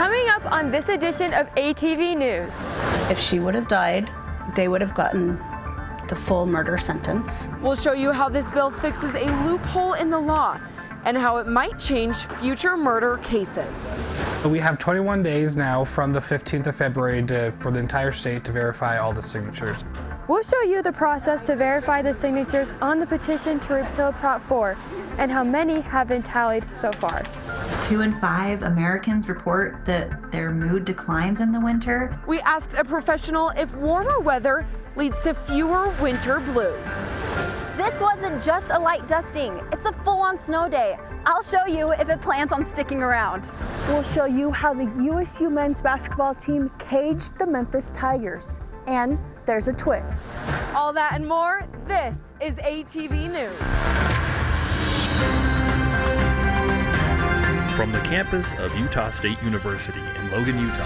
Coming up on this edition of ATV News. If she would have died, they would have gotten the full murder sentence. We'll show you how this bill fixes a loophole in the law and how it might change future murder cases. We have 21 days now from the 15th of February for the entire state to verify all the signatures. We'll show you the process to verify the signatures on the petition to repeal Prop 4 and how many have been tallied so far. 2 in 5 Americans report that their mood declines in the winter. We asked a professional if warmer weather leads to fewer winter blues. This wasn't just a light dusting, it's a full-on snow day. I'll show you if it plans on sticking around. We'll show you how the USU men's basketball team caged the Memphis Tigers. And there's a twist. All that and more, this is ATV News. From the campus of Utah State University in Logan, Utah,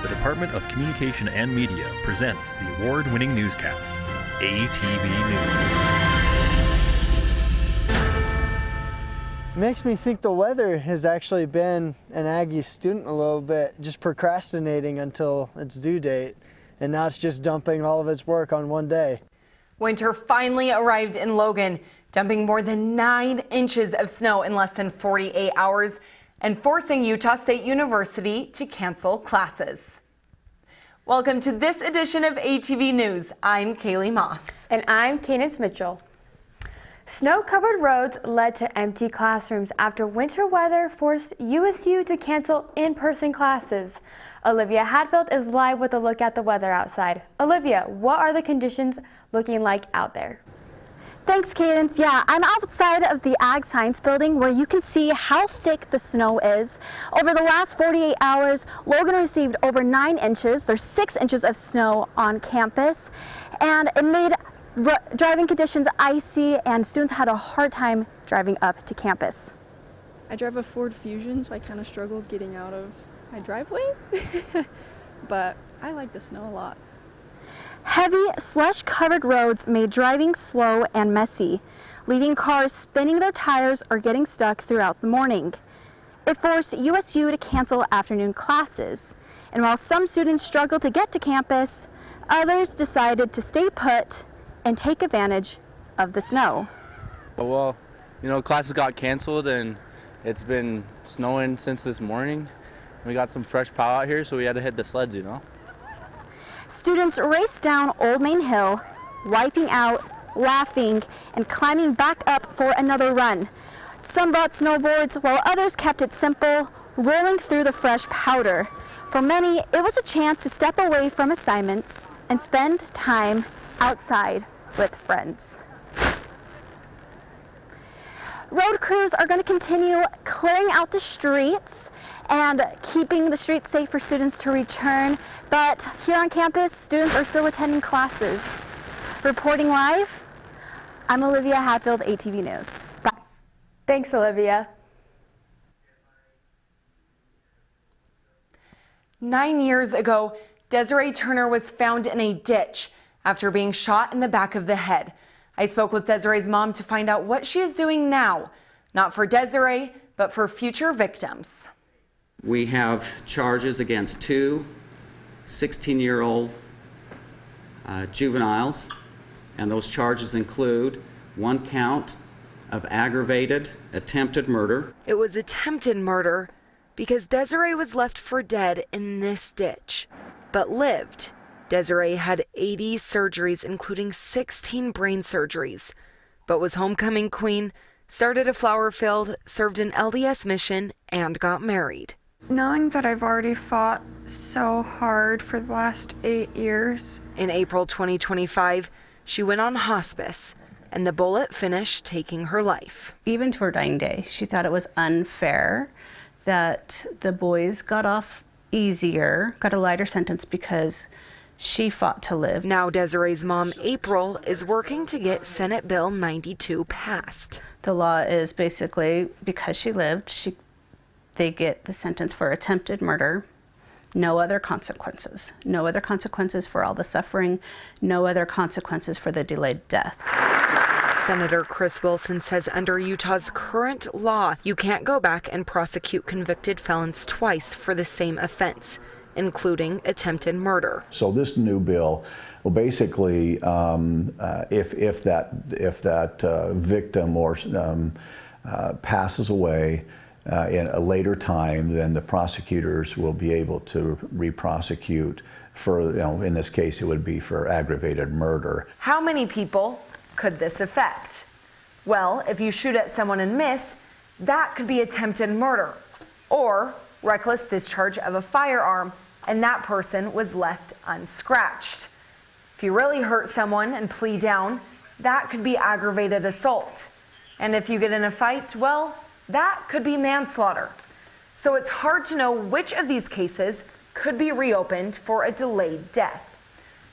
the Department of Communication and Media presents the award-winning newscast, ATV News. It makes me think the weather has actually been an Aggie student a little bit, just procrastinating until its due date, and now it's just dumping all of its work on one day. Winter finally arrived in Logan, dumping more than 9 inches of snow in less than 48 hours and forcing Utah State University to cancel classes. Welcome to this edition of ATV News. I'm Kaylee Moss. And I'm Candace Mitchell. Snow-covered roads led to empty classrooms after winter weather forced USU to cancel in-person classes. Olivia Hatfield is live with a look at the weather outside. Olivia, what are the conditions looking like out there? Thanks, Cadence. Yeah, I'm outside of the Ag Science building where you can see how thick the snow is. Over the last 48 hours, Logan received over 9 inches. There's 6 inches of snow on campus, and it made driving conditions icy, and students had a hard time driving up to campus. I drive a Ford Fusion, so I kind of struggled getting out of my driveway, but I like the snow a lot. Heavy slush-covered roads made driving slow and messy, leaving cars spinning their tires or getting stuck throughout the morning. It forced USU to cancel afternoon classes, and while some students struggled to get to campus, others decided to stay put and take advantage of the snow. Well, classes got canceled and it's been snowing since this morning. We got some fresh plow out here, so we had to hit the sleds, Students raced down Old Main Hill, wiping out, laughing, and climbing back up for another run. Some brought snowboards, while others kept it simple, rolling through the fresh powder. For many, it was a chance to step away from assignments and spend time outside with friends. Road crews are going to continue clearing out the streets and keeping the streets safe for students to return. But here on campus, students are still attending classes. Reporting live, I'm Olivia Hatfield, ATV News. Bye. Thanks, Olivia. 9 years ago, Deserae Turner was found in a ditch after being shot in the back of the head. I spoke with Deserae's mom to find out what she is doing now, not for Deserae, but for future victims. We have charges against 2 16-year-old juveniles, and those charges include 1 count of aggravated attempted murder. It was attempted murder because Deserae was left for dead in this ditch, but lived. Deserae had 80 surgeries, including 16 brain surgeries, but was homecoming queen, started a flower field, served an LDS mission, and got married. Knowing that I've already fought so hard for the last 8 years. In April 2025, she went on hospice, and the bullet finished taking her life. Even to her dying day, she thought it was unfair that the boys got off easier, got a lighter sentence because she fought to live. Now Deserae's mom, April, is working to get Senate Bill 92 passed. The law is basically, because she lived, they get the sentence for attempted murder, no other consequences. No other consequences for all the suffering, no other consequences for the delayed death. Senator Chris Wilson says under Utah's current law, you can't go back and prosecute convicted felons twice for the same offense, including attempted murder. So this new bill will basically, if that victim or passes away in a later time, then the prosecutors will be able to re-prosecute for, in this case, it would be for aggravated murder. How many people could this affect? Well, if you shoot at someone and miss, that could be attempted murder or reckless discharge of a firearm, and that person was left unscratched. If you really hurt someone and plead down, that could be aggravated assault. And if you get in a fight, well, that could be manslaughter. So it's hard to know which of these cases could be reopened for a delayed death.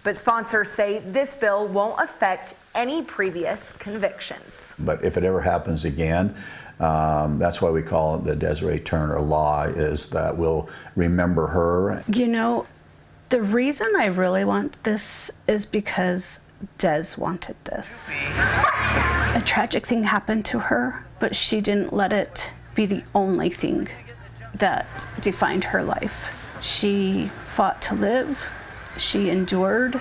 But sponsors say this bill won't affect any previous convictions. But if it ever happens again, that's why we call it the Deserae Turner law, is that we'll remember her. You know, the reason I really want this is because Des wanted this. A tragic thing happened to her, but she didn't let it be the only thing that defined her life. She fought to live, she endured,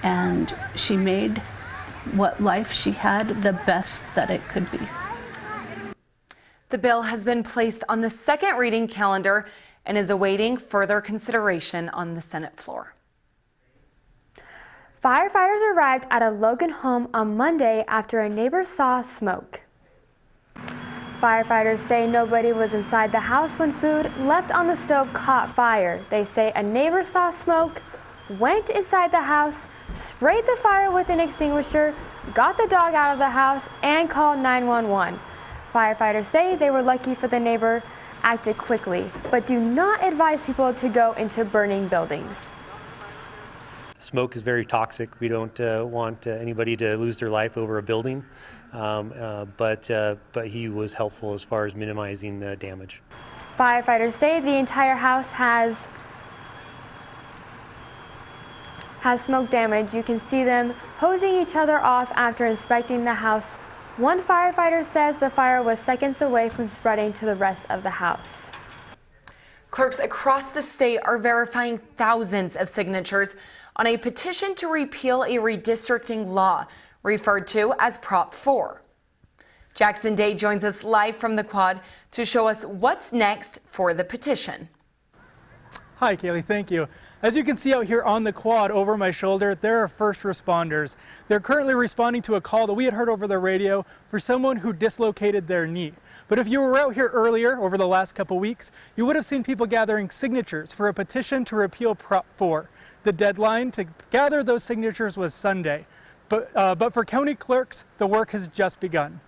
and she made what life she had the best that it could be. The bill has been placed on the second reading calendar and is awaiting further consideration on the Senate floor. Firefighters arrived at a Logan home on Monday after a neighbor saw smoke. Firefighters say nobody was inside the house when food left on the stove caught fire. They say a neighbor saw smoke, went inside the house, sprayed the fire with an extinguisher, got the dog out of the house, and called 911. Firefighters say they were lucky for the neighbor acted quickly, but do not advise people to go into burning buildings. Smoke is very toxic. We don't want anybody to lose their life over a building, but he was helpful as far as minimizing the damage. Firefighters say the entire house has smoke damage. You can see them hosing each other off after inspecting the house. One firefighter says the fire was seconds away from spreading to the rest of the house. Clerks across the state are verifying thousands of signatures on a petition to repeal a redistricting law referred to as Prop 4. Jackson Day joins us live from the Quad to show us what's next for the petition. Hi, Kaylee, thank you. As you can see out here on the Quad over my shoulder, there are first responders. They're currently responding to a call that we had heard over the radio for someone who dislocated their knee. But if you were out here earlier over the last couple weeks, you would have seen people gathering signatures for a petition to repeal Prop 4. The deadline to gather those signatures was Sunday. But for county clerks, the work has just begun.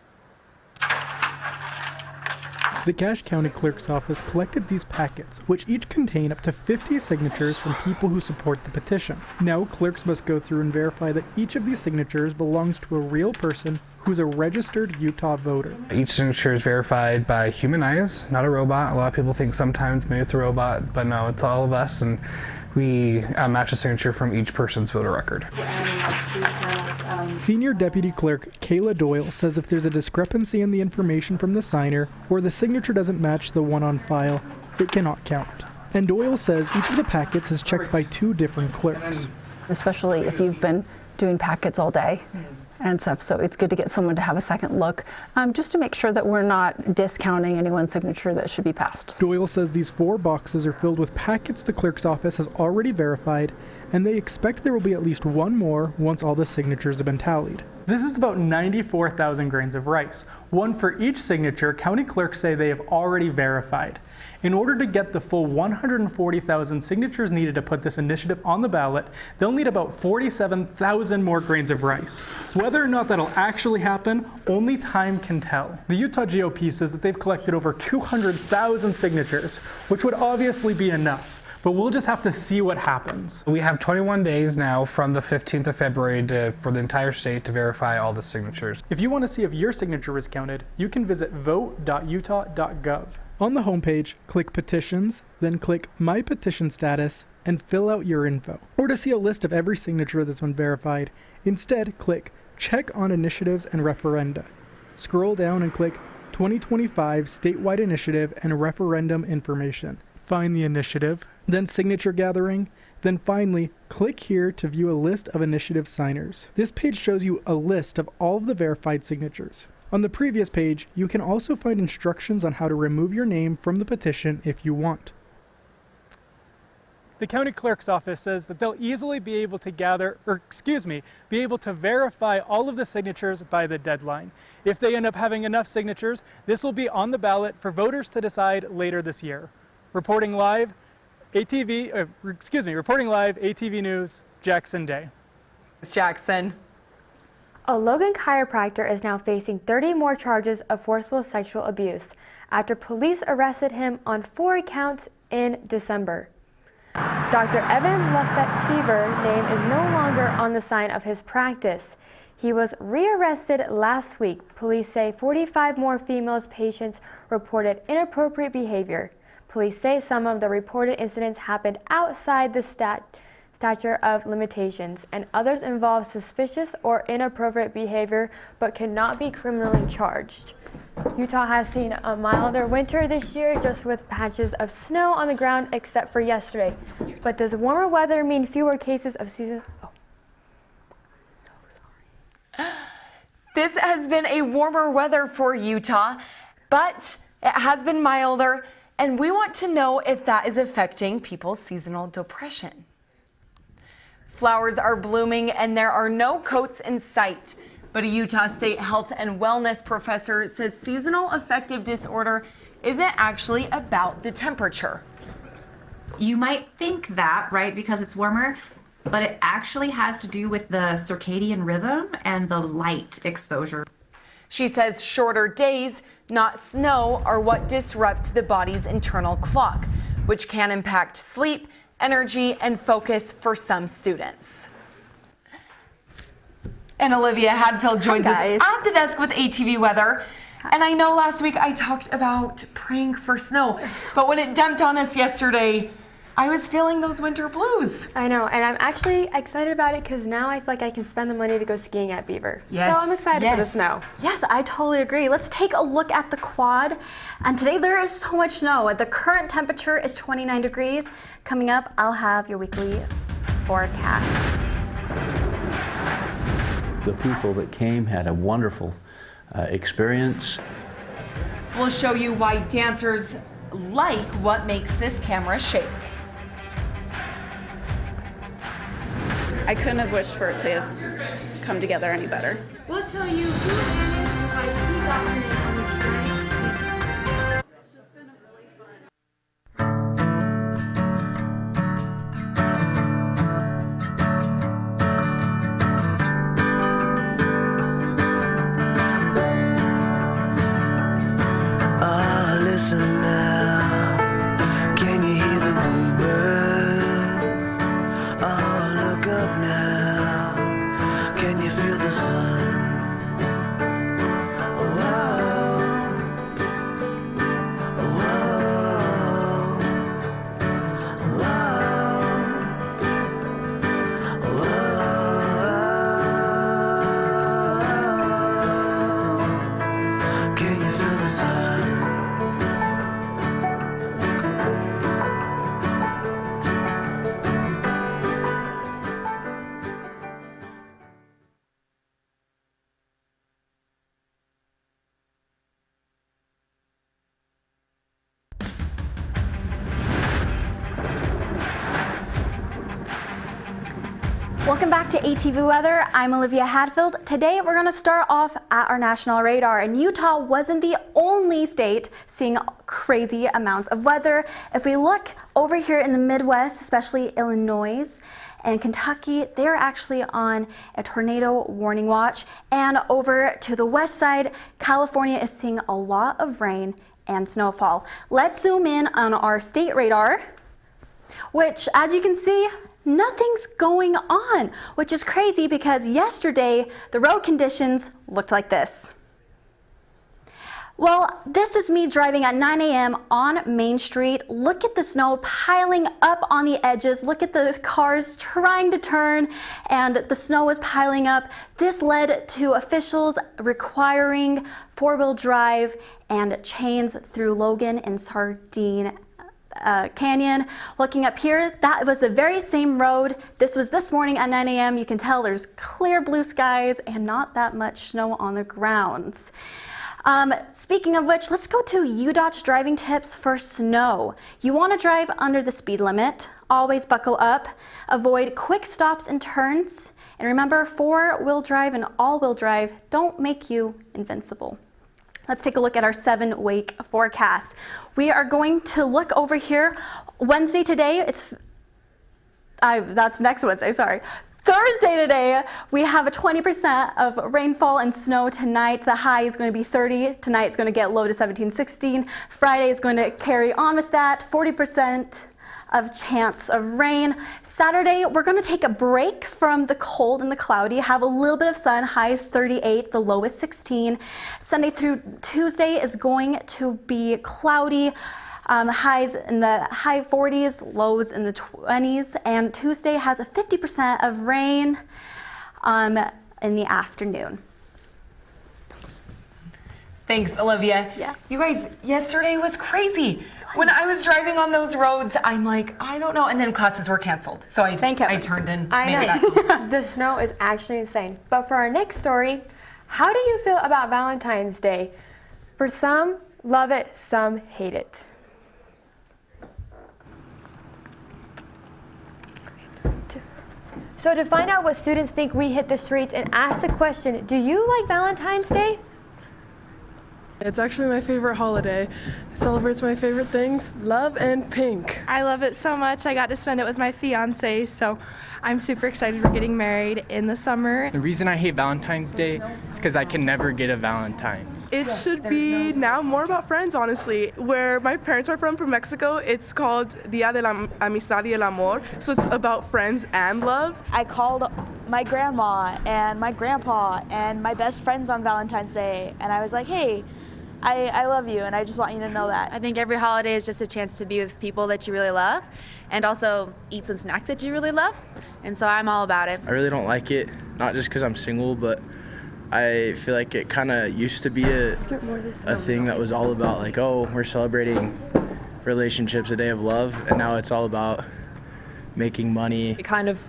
The Cache County Clerk's Office collected these packets, which each contain up to 50 signatures from people who support the petition. Now, clerks must go through and verify that each of these signatures belongs to a real person who's a registered Utah voter. Each signature is verified by human eyes, not a robot. A lot of people think sometimes maybe it's a robot, but no, it's all of us, and we match a signature from each person's voter record. Senior Deputy Clerk Kayla Doyle says if there's a discrepancy in the information from the signer or the signature doesn't match the one on file, it cannot count. And Doyle says each of the packets is checked by 2 different clerks. Especially if you've been doing packets all day and stuff, so it's good to get someone to have a second look, just to make sure that we're not discounting anyone's signature that should be passed. Doyle says these 4 boxes are filled with packets the clerk's office has already verified, and they expect there will be at least 1 more once all the signatures have been tallied. This is about 94,000 grains of rice, 1 for each signature county clerks say they have already verified. In order to get the full 140,000 signatures needed to put this initiative on the ballot, they'll need about 47,000 more grains of rice. Whether or not that'll actually happen, only time can tell. The Utah GOP says that they've collected over 200,000 signatures, which would obviously be enough. But we'll just have to see what happens. We have 21 days now from the 15th of February for the entire state to verify all the signatures. If you want to see if your signature was counted, you can visit vote.utah.gov. On the homepage, click Petitions, then click My Petition Status, and fill out your info. Or to see a list of every signature that's been verified, instead click check on initiatives and referenda. Scroll down and click 2025 Statewide Initiative and Referendum Information. Find the initiative, then signature gathering, then finally, click here to view a list of initiative signers. This page shows you a list of all of the verified signatures. On the previous page, you can also find instructions on how to remove your name from the petition if you want. The county clerk's office says that they'll easily be able to be able to verify all of the signatures by the deadline. If they end up having enough signatures, this will be on the ballot for voters to decide later this year. Reporting live, ATV News, Jackson Day. Jackson. A Logan chiropractor is now facing 30 more charges of forcible sexual abuse after police arrested him on 4 counts in December. Dr. Evan Lefevre name is no longer on the sign of his practice. He was rearrested last week. Police say 45 more female patients reported inappropriate behavior. Police say some of the reported incidents happened outside the statute of limitations, and others involve suspicious or inappropriate behavior but cannot be criminally charged. Utah has seen a milder winter this year, just with patches of snow on the ground except for yesterday. But does warmer weather mean fewer cases of season? This has been a warmer weather for Utah, but it has been milder, and we want to know if that is affecting people's seasonal depression. Flowers are blooming and there are no coats in sight. But a Utah State health and wellness professor says seasonal affective disorder isn't actually about the temperature. You might think that, right, because it's warmer, but it actually has to do with the circadian rhythm and the light exposure. She says shorter days, not snow, are what disrupt the body's internal clock, which can impact sleep, energy, and focus for some students. And Olivia Hadfield joins us at the desk with ATV weather. And I know last week I talked about praying for snow, but when it dumped on us yesterday, I was feeling those winter blues. I know, and I'm actually excited about it because now I feel like I can spend the money to go skiing at Beaver. Yes. So I'm excited for the snow. Yes, I totally agree. Let's take a look at the quad. And today there is so much snow. The current temperature is 29 degrees. Coming up, I'll have your weekly forecast. The people that came had a wonderful experience. We'll show you why dancers like what makes this camera shake. I couldn't have wished for it to come together any better. We'll tell you who got her name on this giant cake. Listen now, can you hear the bluebirds? Oh, look up now, can you feel the sun? Can you feel the sun? Welcome back to ATV Weather. I'm Olivia Hadfield. Today we're going to start off at our national radar, and Utah wasn't the only state seeing crazy amounts of weather. If we look over here in the Midwest, especially Illinois and Kentucky, they're actually on a tornado warning watch. And over to the west side, California is seeing a lot of rain and snowfall. Let's zoom in on our state radar, which, as you can see, nothing's going on, which is crazy because yesterday the road conditions looked like this. Well, this is me driving at 9 a.m. on Main Street. Look at the snow piling up on the edges. Look at the cars trying to turn, and the snow is piling up. This led to officials requiring four-wheel drive and chains through Logan and Sardine Canyon. Looking up here, that was the very same road. This was this morning at 9 a.m. You can tell there's clear blue skies and not that much snow on the grounds. Speaking of which, let's go to UDOT's driving tips for snow. You want to drive under the speed limit, always buckle up, avoid quick stops and turns, and remember, four-wheel drive and all-wheel drive don't make you invincible. Let's take a look at our 7-week forecast. We are going to look over here. Wednesday today, that's next Wednesday, sorry. Thursday today, we have a 20% of rainfall and snow tonight. The high is going to be 30. Tonight it's going to get low to 17, 16. Friday is going to carry on with that, 40% of chance of rain. Saturday, we're going to take a break from the cold and the cloudy, have a little bit of sun, highs 38, the lowest 16. Sunday through Tuesday is going to be cloudy. Highs in the high 40s, lows in the 20s, and Tuesday has a 50% of rain in the afternoon. Thanks, Olivia. Yeah. You guys, yesterday was crazy. When I was driving on those roads, I'm like, I don't know, and then classes were canceled. So I turned and made it back. The snow is actually insane. But for our next story, how do you feel about Valentine's Day? For some, love it, some hate it. So to find out what students think, we hit the streets and ask the question, do you like Valentine's Day? It's actually my favorite holiday. It celebrates my favorite things, love and pink. I love it so much. I got to spend it with my fiance, so I'm super excited for getting married in the summer. The reason I hate Valentine's Day is because I can never get a Valentine's. It should be now more about friends, honestly. Where my parents are from Mexico, it's called Dia de la Amistad y el Amor, so it's about friends and love. I called my grandma and my grandpa and my best friends on Valentine's Day, and I was like, hey, I love you, and I just want you to know that. I think every holiday is just a chance to be with people that you really love and also eat some snacks that you really love, and so I'm all about it. I really don't like it, not just because I'm single, but I feel like it kind of used to be a thing that was all about like, oh, we're celebrating relationships, a day of love, and now it's all about making money. It kind of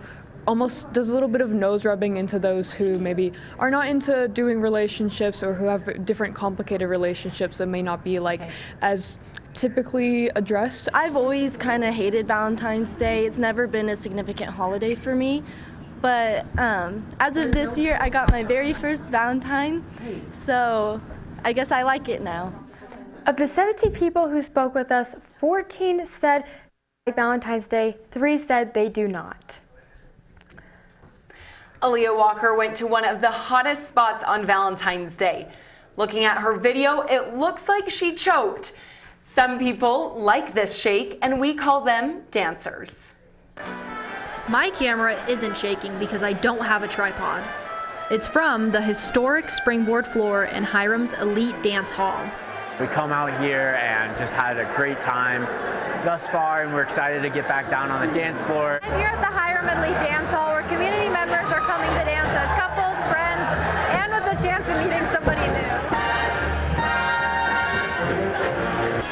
almost does a little bit of nose rubbing into those who maybe are not into doing relationships or who have different complicated relationships that may not be like as typically addressed. I've always kind of hated Valentine's Day. It's never been a significant holiday for me. But as of this year, I got my very first Valentine, so I guess I like it now. Of the 17 people who spoke with us, 14 said they like Valentine's Day, 3 said they do not. Aaliyah Walker went to one of the hottest spots on Valentine's Day. Looking at her video, it looks like she choked. Some people like this shake, and we call them dancers. My camera isn't shaking because I don't have a tripod. It's from the historic springboard floor in Hiram's Elite Dance Hall. We come out here and just had a great time thus far, and we're excited to get back down on the dance floor. I'm here at the Hiram Elite Dance Hall where community members are coming to dance as couples, friends, and with the chance of meeting somebody new.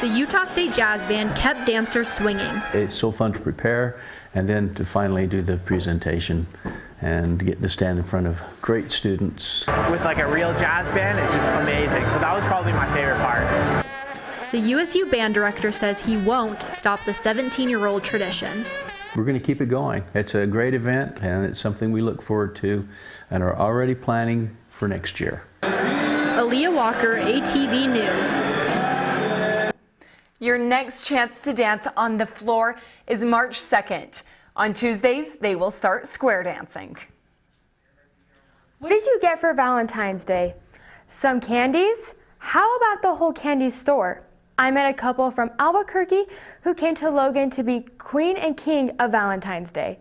The Utah State Jazz Band kept dancers swinging. It's so fun to prepare and then to finally do the presentation and get to stand in front of great students. With like a real jazz band, it's just amazing. So that was probably my favorite part. The USU band director says he won't stop the 17-year-old tradition. We're going to keep it going. It's a great event, and it's something we look forward to and are already planning for next year. Aaliyah Walker, ATV News. Your next chance to dance on the floor is March 2nd. On Tuesdays, they will start square dancing. What did you get for Valentine's Day? Some candies? How about the whole candy store? I met a couple from Albuquerque who came to Logan to be queen and king of Valentine's Day.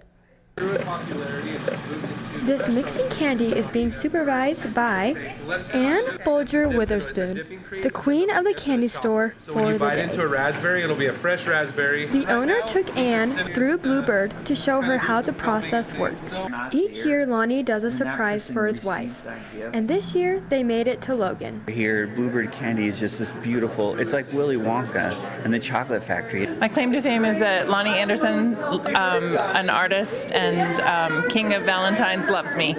This mixing candy is being supervised by Ann Bolger Witherspoon, the queen of the candy store So for when you the bite day. into a raspberry, it'll be a fresh raspberry. The owner took Anne through Bluebird to show her how the process works. Each year, Lonnie does a surprise for his wife, and this year they made it to Logan. Here, Bluebird candy is just this beautiful. It's like Willy Wonka and the Chocolate Factory. My claim to fame is that Lonnie Anderson, an artist and king of Valentine's, loves me.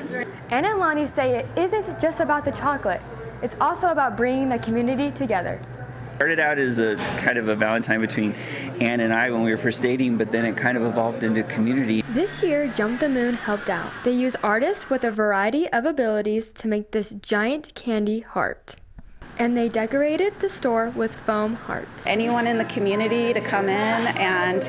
Anne and Lonnie say it isn't just about the chocolate, it's also about bringing the community together. Started out as a kind of a Valentine between Anne and I when we were first dating, but then it kind of evolved into community. This year, Jump the Moon helped out. They use artists with a variety of abilities to make this giant candy heart. And they decorated the store with foam hearts. Anyone in the community to come in and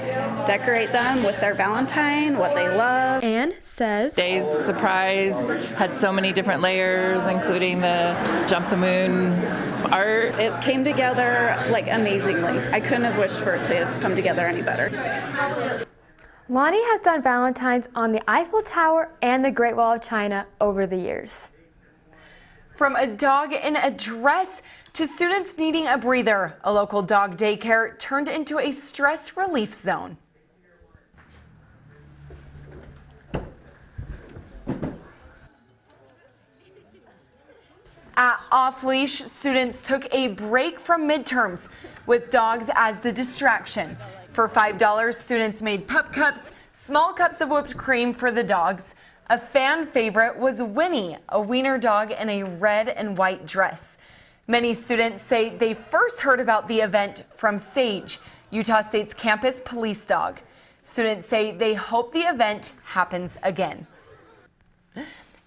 decorate them with their Valentine, what they love. Anne says, Today's surprise had so many different layers, including the Jump the Moon art. It came together like amazingly. I couldn't have wished for it to come together any better. Lonnie has done Valentines on the Eiffel Tower and the Great Wall of China over the years. From a dog in a dress to students needing a breather, a local dog daycare turned into a stress relief zone. At Off Leash, students took a break from midterms with dogs as the distraction. For $5, students made pup cups, small cups of whipped cream for the dogs. A fan favorite was Winnie, a wiener dog in a red and white dress. Many students say they first heard about the event from Sage, Utah State's campus police dog. Students say they hope the event happens again.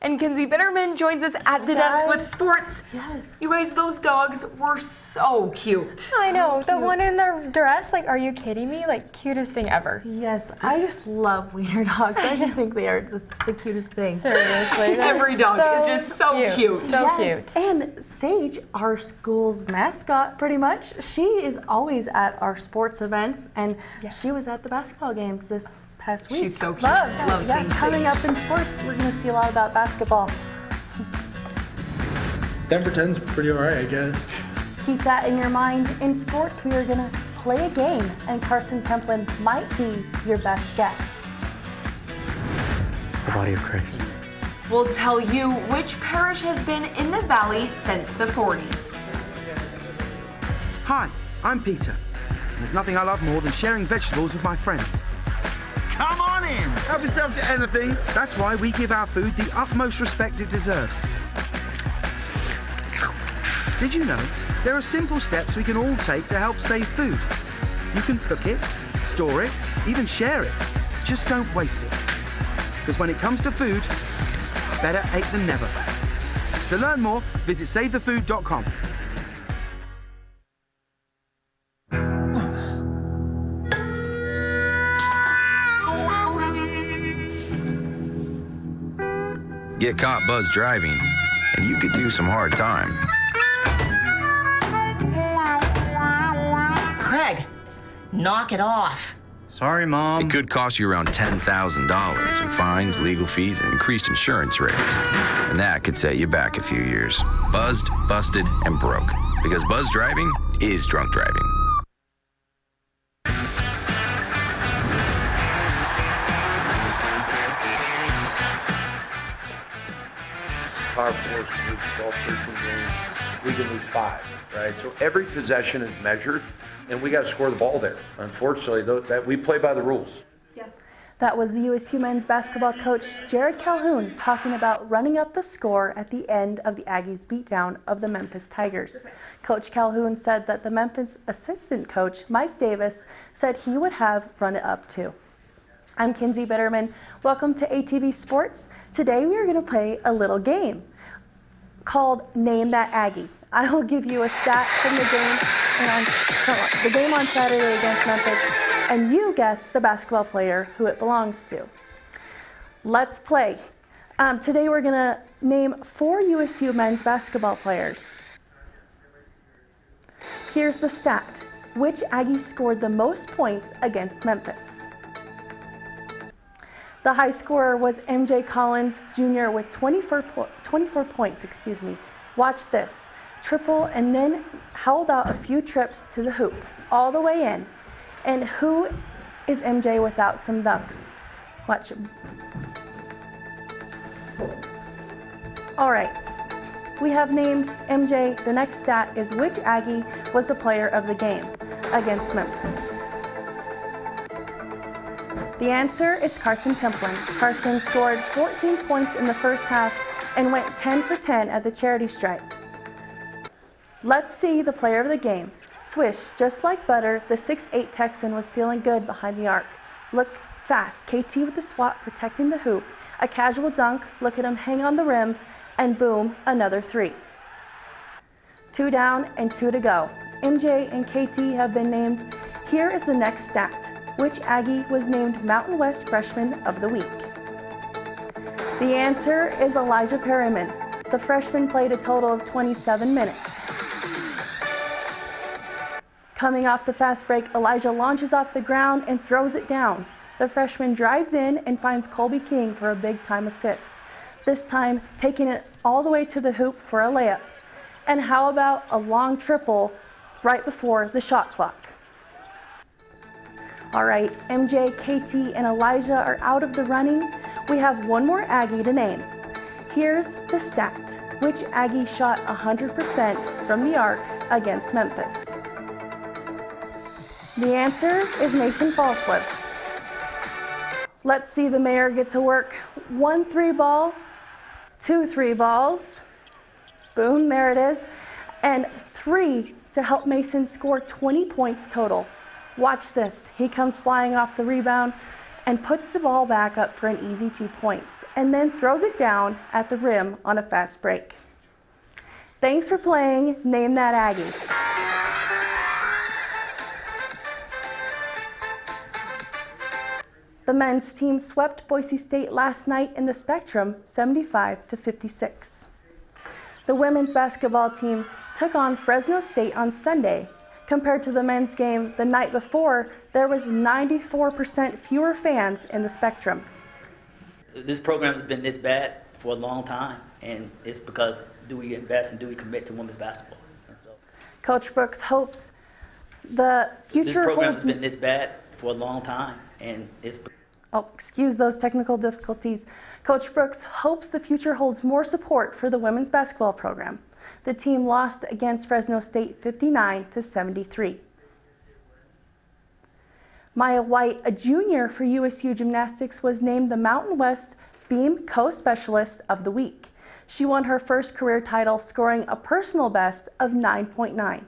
And Kinsey Bitterman joins us at the desk with sports. Yes. You guys, those dogs were so cute. I know, the one in the dress, like, are you kidding me? Like, cutest thing ever. Yes, I just love wiener dogs. I just think they are just the cutest thing. Seriously. Every dog is just so cute. So cute. And Sage, our school's mascot, pretty much, she is always at our sports events, and she was at the basketball games this past week. She's so cute. Love seeing coming up in sports, we're going to see a lot about basketball. Denver 10's pretty alright, I guess. Keep that in your mind. In sports, we are going to play a game, and Carson Kemplin might be your best guess. The body of Christ. We'll tell you which parish has been in the valley since the 40s. Hi, I'm Peter. There's nothing I love more than sharing vegetables with my friends. Come on in! Help yourself to anything. That's why we give our food the utmost respect it deserves. Did you know there are simple steps we can all take to help save food? You can cook it, store it, even share it. Just don't waste it. Because when it comes to food, better ate than never. To learn more, visit savethefood.com. Get caught buzzed driving, and you could do some hard time. Craig, knock it off. Sorry, Mom. It could cost you around $10,000 in fines, legal fees, and increased insurance rates. And that could set you back a few years. Buzzed, busted, and broke. Because buzz driving is drunk driving. Power force can lose 12, 13 games. We can lose 5, right? So every possession is measured, and we got to score the ball there. Unfortunately, that we play by the rules. That was the USU men's basketball coach Jared Calhoun talking about running up the score at the end of the Aggies' beatdown of the Memphis Tigers. Coach Calhoun said that the Memphis assistant coach, Mike Davis, said he would have run it up too. I'm Kinsey Bitterman. Welcome to ATV Sports. Today we are going to play a little game called Name That Aggie. I will give you a stat from the game on Saturday against Memphis, and you guess the basketball player who it belongs to. Let's play. Today we're going to name 4 USU men's basketball players. Here's the stat. Which Aggie scored the most points against Memphis? The high scorer was MJ Collins Jr. with 24 points. Watch this. Triple and then held out a few trips to the hoop, all the way in. And who is MJ without some dunks? Watch him. All right, we have named MJ. The next stat is which Aggie was the player of the game against Memphis? The answer is Carson Templin. Carson scored 14 points in the first half and went 10 for 10 at the charity stripe. Let's see the player of the game. Swish, just like butter, the 6'8" Texan was feeling good behind the arc. Look fast, KT with the swat protecting the hoop. A casual dunk, look at him hang on the rim, and boom, another 3. 2 down and 2 to go. MJ and KT have been named. Here is the next stat. Which Aggie was named Mountain West Freshman of the Week? The answer is Elijah Perryman. The freshman played a total of 27 minutes. Coming off the fast break, Elijah launches off the ground and throws it down. The freshman drives in and finds Colby King for a big-time assist, this time taking it all the way to the hoop for a layup. And how about a long triple right before the shot clock? All right, MJ, KT, and Elijah are out of the running. We have one more Aggie to name. Here's the stat. Which Aggie shot 100% from the arc against Memphis? The answer is Mason Falslip. Let's see the mayor get to work. 1 3-ball, 2 3-balls. Boom, there it is. And 3 to help Mason score 20 points total. Watch this. He comes flying off the rebound and puts the ball back up for an easy 2 points, and then throws it down at the rim on a fast break. Thanks for playing Name That Aggie. The men's team swept Boise State last night in the Spectrum 75-56. The women's basketball team took on Fresno State on Sunday. Compared to the men's game the night before, there was 94% fewer fans in the Spectrum. This program has been this bad for a long time, and it's because do we invest and do we commit to women's basketball? And so, Coach Brooks hopes the future this program holds... has been this bad for a long time, and it's... Oh, excuse those technical difficulties. Coach Brooks hopes the future holds more support for the women's basketball program. The team lost against Fresno State 59-73. Maya White, a junior for USU Gymnastics, was named the Mountain West Beam Co-Specialist of the Week. She won her first career title, scoring a personal best of 9.9.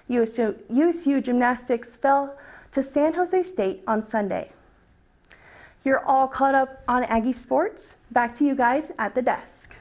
USU Gymnastics fell to San Jose State on Sunday. You're all caught up on Aggie sports. Back to you guys at the desk.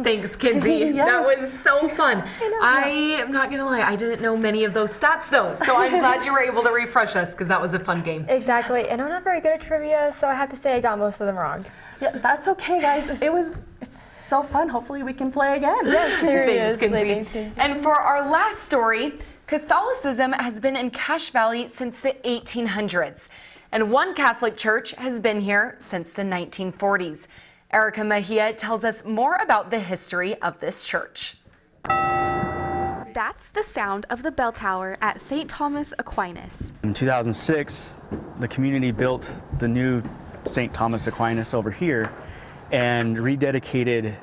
Thanks, Kinsey. Yes. That was so fun. I am not going to lie, I didn't know many of those stats though, so I'm glad you were able to refresh us because that was a fun game. Exactly, and I'm not very good at trivia, so I have to say I got most of them wrong. Yeah, that's okay, guys. It's so fun. Hopefully we can play again. Yes, seriously. Thanks, Kinsey. And for our last story, Catholicism has been in Cache Valley since the 1800s, and one Catholic church has been here since the 1940s. Erica Mejia tells us more about the history of this church. That's the sound of the bell tower at St. Thomas Aquinas. In 2006, the community built the new St. Thomas Aquinas over here and rededicated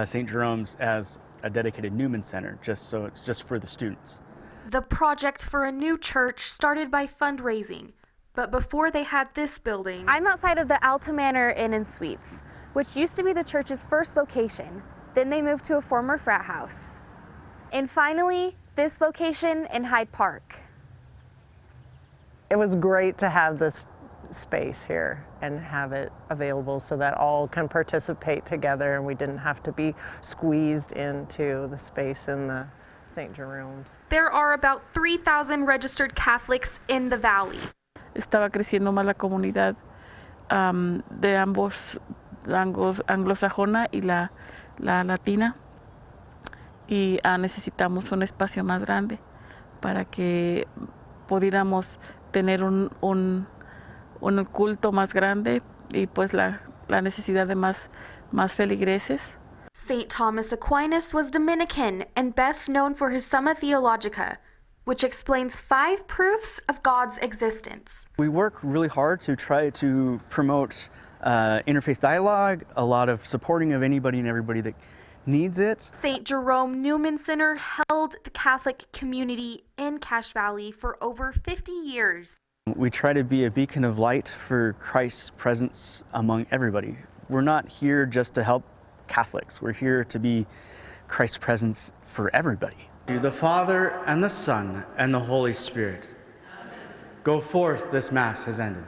St. Jerome's as a dedicated Newman Center, so it's just for the students. The project for a new church started by fundraising, but before they had this building. I'm outside of the Alta Manor Inn and Suites, which used to be the church's first location. Then they moved to a former frat house. And finally, this location in Hyde Park. It was great to have this space here and have it available so that all can participate together and we didn't have to be squeezed into the space in the St. Jerome's. There are about 3,000 registered Catholics in the valley. Estaba creciendo más la comunidad de ambos anglosajona y la latina, y necesitamos un espacio más grande para que pudiéramos tener un culto más grande y pues la necesidad de más feligreses. St. Thomas Aquinas was Dominican and best known for his Summa Theologica, which explains 5 proofs of God's existence. We work really hard to try to promote interfaith dialogue, a lot of supporting of anybody and everybody that needs it. St. Jerome Newman Center held the Catholic community in Cache Valley for over 50 years. We try to be a beacon of light for Christ's presence among everybody. We're not here just to help Catholics. We're here to be Christ's presence for everybody. To the Father, and the Son, and the Holy Spirit. Amen. Go forth, this Mass has ended.